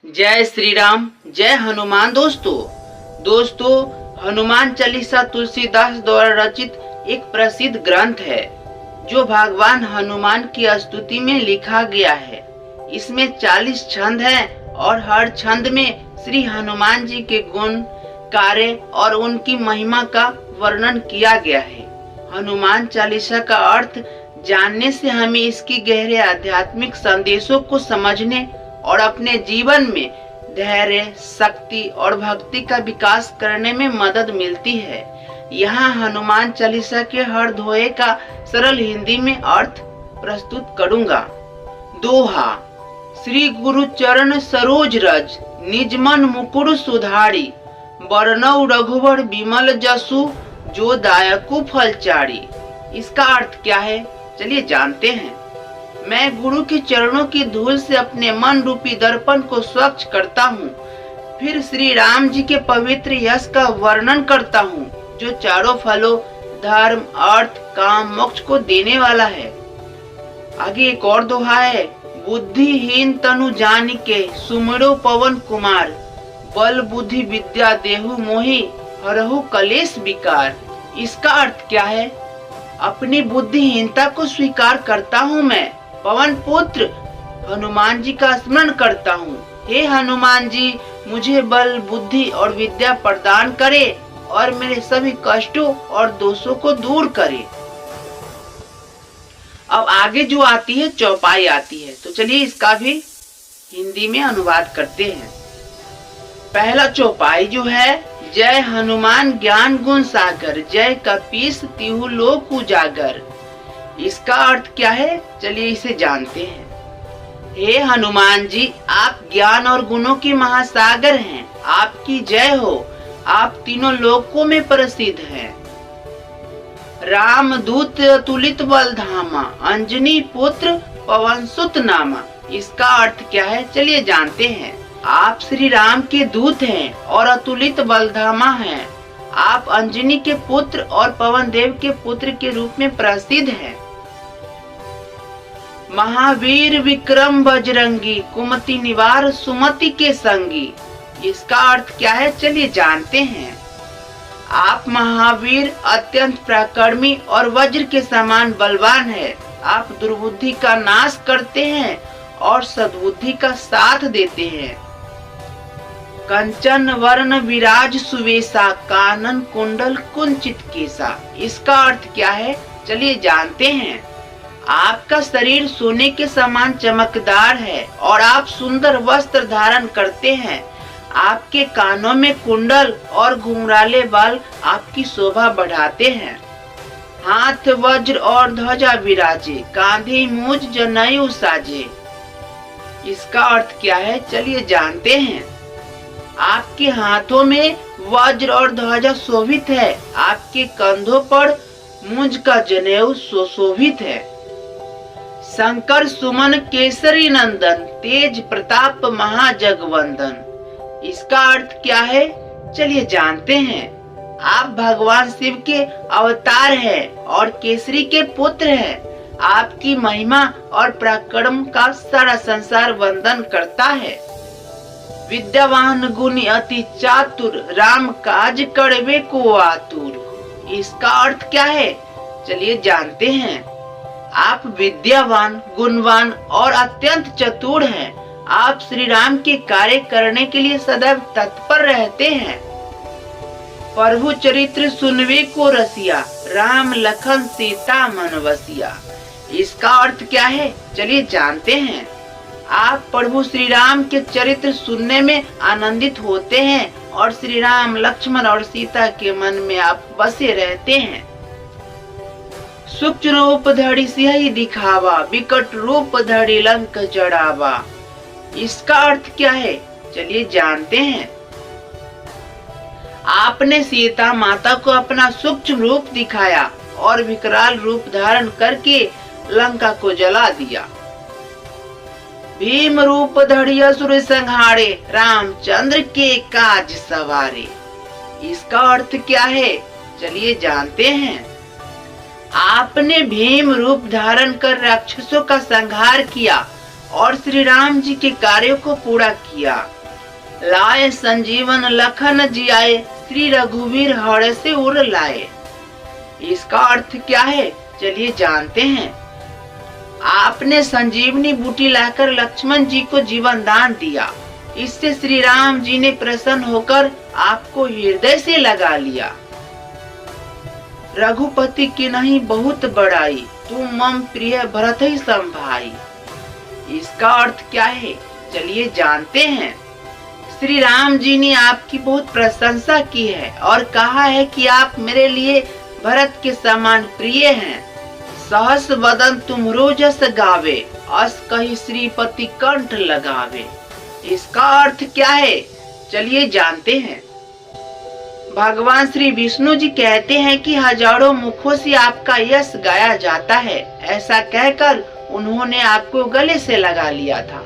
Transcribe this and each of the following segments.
जय श्री राम, जय हनुमान। दोस्तों हनुमान चालीसा तुलसीदास द्वारा रचित एक प्रसिद्ध ग्रंथ है जो भगवान हनुमान की स्तुति में लिखा गया है। इसमें 40 छंद हैं और हर छंद में श्री हनुमान जी के गुण, कार्य और उनकी महिमा का वर्णन किया गया है। हनुमान चालीसा का अर्थ जानने से हमें इसके गहरे आध्यात्मिक संदेशों को समझने और अपने जीवन में धैर्य, शक्ति और भक्ति का विकास करने में मदद मिलती है। यहाँ हनुमान चालीसा के हर दोहे का सरल हिंदी में अर्थ प्रस्तुत करूंगा। दोहा। श्री गुरु चरण सरोज रज, निज मन मुकुर सुधारी, बरनऊ रघुवर बिमल जसु, जो दायकु फल चारी। इसका अर्थ क्या है, चलिए जानते हैं। मैं गुरु के चरणों की धूल से अपने मन रूपी दर्पण को स्वच्छ करता हूँ, फिर श्री राम जी के पवित्र यश का वर्णन करता हूँ, जो चारों फलों धर्म, अर्थ, काम, मोक्ष को देने वाला है। आगे एक और दोहा है। बुद्धिहीन तनु जानिके, सुमिरो पवन कुमार, बल बुद्धि विद्या देहु मोहि, हरहु कलेश विकार। इसका अर्थ क्या है? अपनी बुद्धिहीनता को स्वीकार करता हूँ मैं, पवन पुत्र हनुमान जी का स्मरण करता हूँ। हे हनुमान जी, मुझे बल, बुद्धि और विद्या प्रदान करे और मेरे सभी कष्टों और दोषों को दूर करे। अब आगे जो आती है चौपाई आती है, तो चलिए इसका भी हिंदी में अनुवाद करते हैं। पहला चौपाई जो है, जय हनुमान ज्ञान गुण सागर, जय कपीस तिहु लोक उजागर। इसका अर्थ क्या है, चलिए इसे जानते हैं। हे हनुमान जी, आप ज्ञान और गुणों के महासागर हैं, आपकी जय हो, आप तीनों लोकों में प्रसिद्ध हैं। राम दूत अतुलित बल धामा, अंजनी पुत्र पवन सुत नामा। इसका अर्थ क्या है, चलिए जानते हैं। आप श्री राम के दूत हैं और अतुलित बलधामा हैं। आप अंजनी के पुत्र और पवन देव के पुत्र के रूप में प्रसिद्ध हैं। महावीर विक्रम बजरंगी, कुमति निवार सुमति के संगी। इसका अर्थ क्या है, चलिए जानते हैं। आप महावीर, अत्यंत पराक्रमी और वज्र के समान बलवान है। आप दुर्बुद्धि का नाश करते हैं और सद्बुद्धि का साथ देते हैं। कंचन वर्ण विराज सुवेशा, कानन कुंडल कुंचित केसा। इसका अर्थ क्या है, चलिए जानते हैं। आपका शरीर सोने के समान चमकदार है और आप सुंदर वस्त्र धारण करते हैं। आपके कानों में कुंडल और घुंघराले बाल आपकी शोभा बढ़ाते हैं। हाथ वज्र और ध्वजा विराजे, कांधे मूज जनेऊ साजे। इसका अर्थ क्या है, चलिए जानते हैं। आपके हाथों में वज्र और ध्वजा शोभित है। आपके कंधों पर मूंज का जनेऊ सुशोभित है। शंकर सुमन केसरी नंदन, तेज प्रताप महाजगवंदन। इसका अर्थ क्या है, चलिए जानते हैं। आप भगवान शिव के अवतार हैं और केसरी के पुत्र हैं। आपकी महिमा और पराक्रम का सारा संसार वंदन करता है। विद्यावान गुणी अति चातुर, राम काज करवे को आतुर। इसका अर्थ क्या है, चलिए जानते हैं। आप विद्यावान, गुणवान और अत्यंत चतुर हैं। आप श्री राम के कार्य करने के लिए सदैव तत्पर रहते हैं। प्रभु चरित्र सुनवे को रसिया, राम लखन सीता मन बसिया। इसका अर्थ क्या है, चलिए जानते हैं। आप प्रभु श्री राम के चरित्र सुनने में आनंदित होते हैं और श्री राम, लक्ष्मण और सीता के मन में आप बसे रहते हैं। सूक्ष्म रूप धरि सिंह दिखावा, विकट रूप धरि लंक जड़ावा। इसका अर्थ क्या है, चलिए जानते हैं। आपने सीता माता को अपना सूक्ष्म रूप दिखाया और विकराल रूप धारण करके लंका को जला दिया। भीम रूप धरि असुर संहारे, रामचंद्र के काज सवारे। इसका अर्थ क्या है, चलिए जानते हैं। आपने भीम रूप धारण कर राक्षसों का संहार किया और श्री राम जी के कार्यों को पूरा किया। लाए संजीवन लखन जियाए, श्री रघुवीर हर से उर लाए। इसका अर्थ क्या है, चलिए जानते हैं। आपने संजीवनी बूटी लाकर लक्ष्मण जी को जीवन दान दिया। इससे श्री राम जी ने प्रसन्न होकर आपको हृदय से लगा लिया। रघुपति की नहीं बहुत बड़ाई, तुम मम प्रिय भरत ही संभाई। इसका अर्थ क्या है, चलिए जानते हैं। श्री राम जी ने आपकी बहुत प्रशंसा की है और कहा है कि आप मेरे लिए भरत के समान प्रिय हैं। सहस वदन तुमरो जस गावे, अस कही श्रीपति कंठ लगावे। इसका अर्थ क्या है, चलिए जानते हैं। भगवान श्री विष्णु जी कहते हैं कि हजारों मुखों से आपका यश गाया जाता है। ऐसा कहकर उन्होंने आपको गले से लगा लिया था।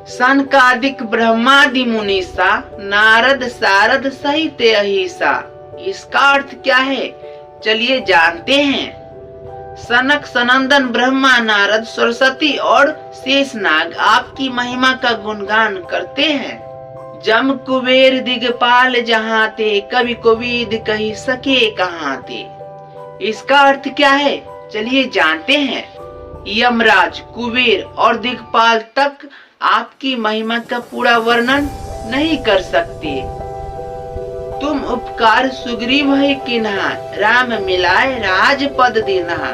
सनकादिक ब्रह्मादि मुनीसा, नारद सारद सहित अहिसा। इसका अर्थ क्या है, चलिए जानते हैं। सनक सनंदन ब्रह्मा नारद सरस्वती और शेषनाग आपकी महिमा का गुणगान करते हैं। जम कुबेर दिगपाल जहाँ ते, कवि कोविद कही सके कहाँ ते। इसका अर्थ क्या है, चलिए जानते हैं। यमराज, कुबेर और दिगपाल तक आपकी महिमा का पूरा वर्णन नहीं कर सकते। तुम उपकार सुग्रीव है किन्हा, राम मिलाए राजपद दीन्हा।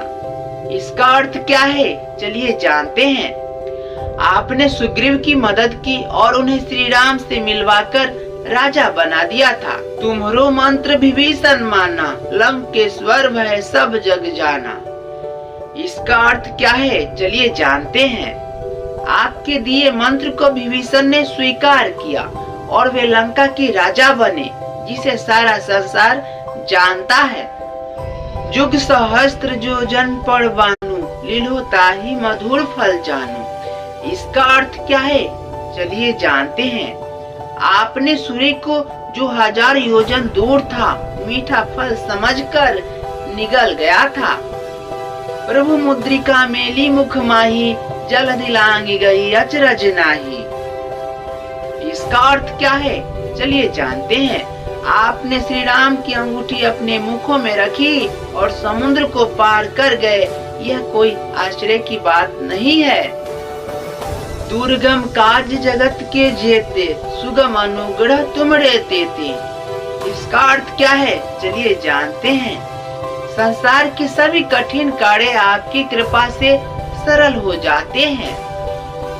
इसका अर्थ क्या है, चलिए जानते हैं। आपने सुग्रीव की मदद की और उन्हें श्री राम से मिलवाकर राजा बना दिया था। तुम्हारो मंत्र विभीषण माना, लंकेश्वर भय सब जग जाना। इसका अर्थ क्या है, चलिए जानते हैं। आपके दिए मंत्र को विभीषण ने स्वीकार किया और वे लंका के राजा बने, जिसे सारा संसार जानता है। जुग सहस्त्र जो जन पर बानु, लीलो ताहि मधुर फल जानू। इसका अर्थ क्या है, चलिए जानते हैं। आपने सूर्य को जो 1000 योजन दूर था मीठा फल समझकर निगल गया था। प्रभु मुद्रिका मेली मुख माही, जल दिलांगी गई अचरज नाही। इसका अर्थ क्या है, चलिए जानते हैं। आपने श्री राम की अंगूठी अपने मुखों में रखी और समुद्र को पार कर गए। यह कोई आश्चर्य की बात नहीं है। दुर्गम काज जगत के जेते, सुगम अनुग्रह तुमरे तेते। इसका अर्थ क्या है, चलिए जानते हैं। संसार के सभी कठिन कार्य आपकी कृपा से सरल हो जाते हैं।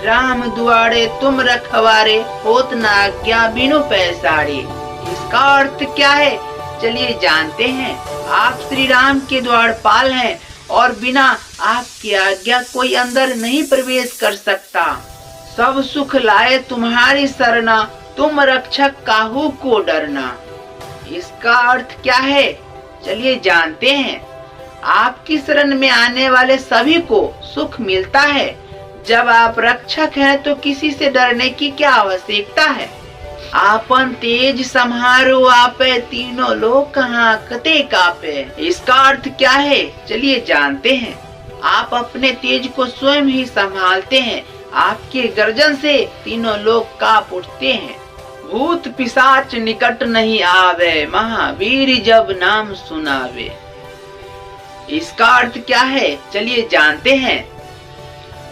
राम दुआरे तुम रखवारे, होत न आज्ञा बिनु पैसारे। इसका अर्थ क्या है, चलिए जानते हैं। आप श्री राम के द्वारपाल हैं और बिना आपकी आज्ञा कोई अंदर नहीं प्रवेश कर सकता। सब सुख लाए तुम्हारी सरना, तुम रक्षक काहू को डरना। इसका अर्थ क्या है, चलिए जानते हैं। आपकी शरण में आने वाले सभी को सुख मिलता है। जब आप रक्षक हैं तो किसी से डरने की क्या आवश्यकता है। आपन तेज सम्हारो आपे, तीनों लोग कहाँ कते कापे। इसका अर्थ क्या है, चलिए जानते हैं। आप अपने तेज को स्वयं ही संभालते हैं। आपके गर्जन से तीनों लोग कांप उठते हैं। भूत पिशाच निकट नहीं आवे, महावीर जब नाम सुनावे। इसका अर्थ क्या है, चलिए जानते हैं।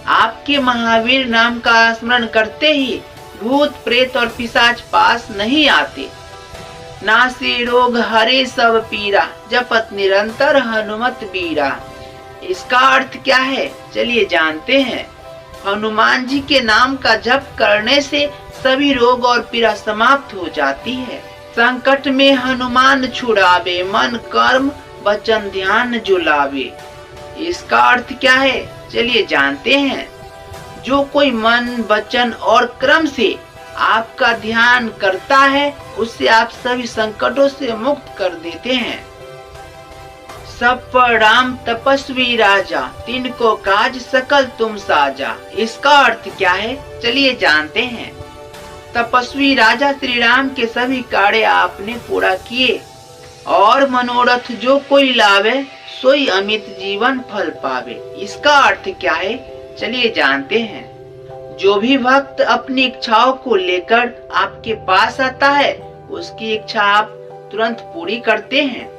आपके महावीर नाम का स्मरण करते ही भूत प्रेत और पिशाच पास नहीं आते। नासे रोग हरे सब पीरा, जपत निरंतर हनुमत बीरा। इसका अर्थ क्या है, चलिए जानते हैं। हनुमान जी के नाम का जप करने से सभी रोग और पीड़ा समाप्त हो जाती है। संकट में हनुमान छुड़ावे, मन कर्म वचन ध्यान जुलावे। इसका अर्थ क्या है, चलिए जानते हैं। जो कोई मन वचन और कर्म से आपका ध्यान करता है, उससे आप सभी संकटों से मुक्त कर देते हैं। सब पर राम तपस्वी राजा, तिनको काज सकल तुम साजा। इसका अर्थ क्या है, चलिए जानते हैं। तपस्वी राजा श्री राम के सभी कार्य आपने पूरा किए और मनोरथ जो कोई लावे सोई अमित जीवन फल पावे। इसका अर्थ क्या है, चलिए जानते हैं। जो भी भक्त अपनी इच्छाओं को लेकर आपके पास आता है, उसकी इच्छा आप तुरंत पूरी करते हैं।